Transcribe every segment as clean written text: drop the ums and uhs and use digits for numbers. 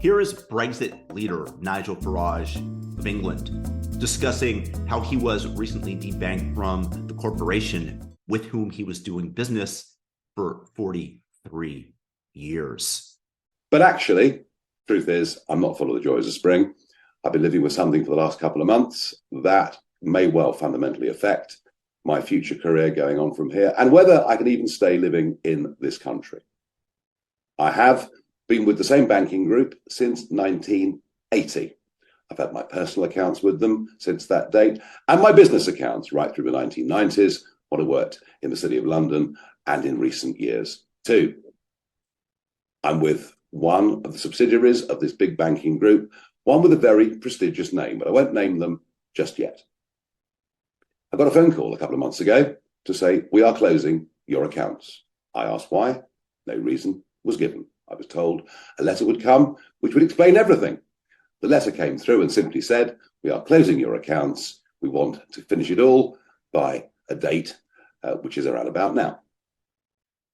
Here is Brexit leader Nigel Farage of England discussing how he was recently debanked from the corporation with whom he was doing business for 43 years. But actually, truth is, I'm not full of the joys of spring. I've been living with something for the last couple of months that may well fundamentally affect my future career going on from here and whether I can even stay living in this country. I have been with the same banking group since 1980. I've had my personal accounts with them since that date and my business accounts right through the 1990s when I worked in the City of London and in recent years too. I'm with one of the subsidiaries of this big banking group, one with a very prestigious name, but I won't name them just yet. I got a phone call a couple of months ago to say, we are closing your accounts. I asked why. No reason was given. I was told a letter would come which would explain everything. The letter came through and simply said, we are closing your accounts. We want to finish it all by a date, which is around about now.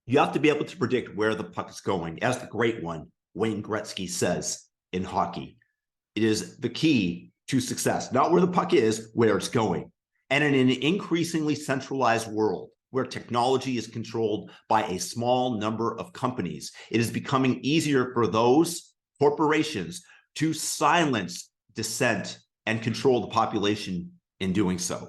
You have to be able to predict where the puck is going. As the great one, Wayne Gretzky, says in hockey, it is the key to success, not where the puck is, where it's going. And in an increasingly centralized world where technology is controlled by a small number of companies, it is becoming easier for those corporations to silence dissent and control the population in doing so.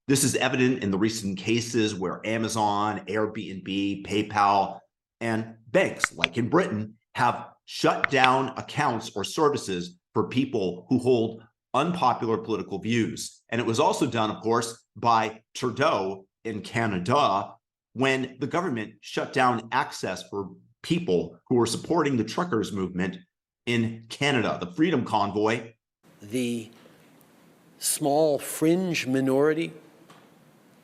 This is evident in the recent cases where Amazon, Airbnb, PayPal, and banks, like in Britain, have shut down accounts or services for people who hold unpopular political views. And it was also done, of course, by Trudeau in Canada when the government shut down access for people who were supporting the truckers movement in Canada, the Freedom Convoy. The small fringe minority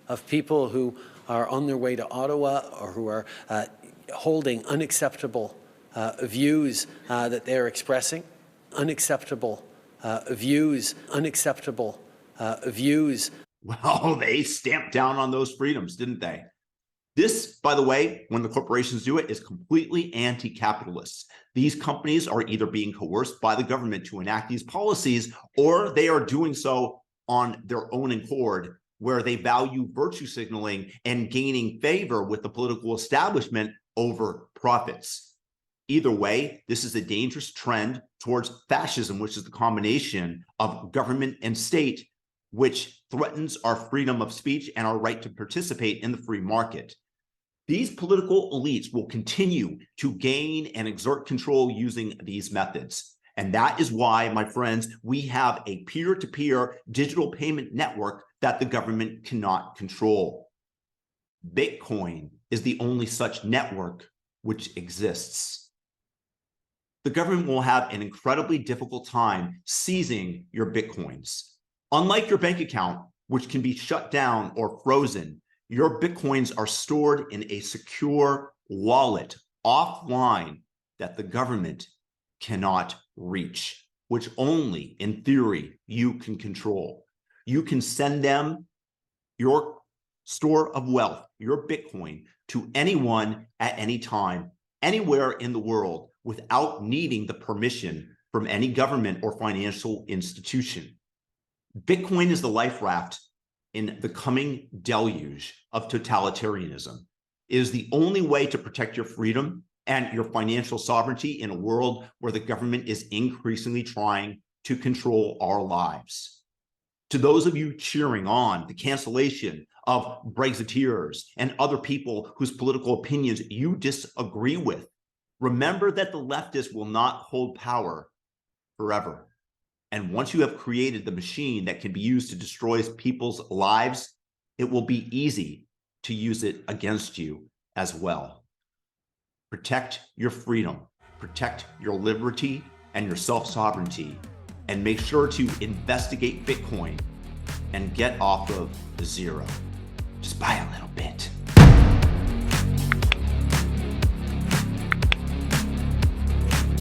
of people who are on their way to Ottawa or who are holding unacceptable views that they're expressing, unacceptable views. Well, they stamped down on those freedoms, didn't they? This, by the way, when the corporations do it, is completely anti-capitalist. These companies are either being coerced by the government to enact these policies, or they are doing so on their own accord, where they value virtue signaling and gaining favor with the political establishment over profits. Either way, this is a dangerous trend towards fascism, which is the combination of government and state, which threatens our freedom of speech and our right to participate in the free market. These political elites will continue to gain and exert control using these methods. And that is why, my friends, we have a peer-to-peer digital payment network that the government cannot control. Bitcoin is the only such network which exists. The government will have an incredibly difficult time seizing your Bitcoins. Unlike your bank account, which can be shut down or frozen, your Bitcoins are stored in a secure wallet offline that the government cannot reach, which only in theory you can control. You can send them your store of wealth, your Bitcoin, to anyone at any time, anywhere in the world, without needing the permission from any government or financial institution. Bitcoin is the life raft in the coming deluge of totalitarianism. It is the only way to protect your freedom and your financial sovereignty in a world where the government is increasingly trying to control our lives. To those of you cheering on the cancellation of Brexiteers and other people whose political opinions you disagree with, remember that the leftists will not hold power forever. And once you have created the machine that can be used to destroy people's lives, it will be easy to use it against you as well. Protect your freedom, protect your liberty and your self-sovereignty, and make sure to investigate Bitcoin and get off of the zero. Just buy a little bit.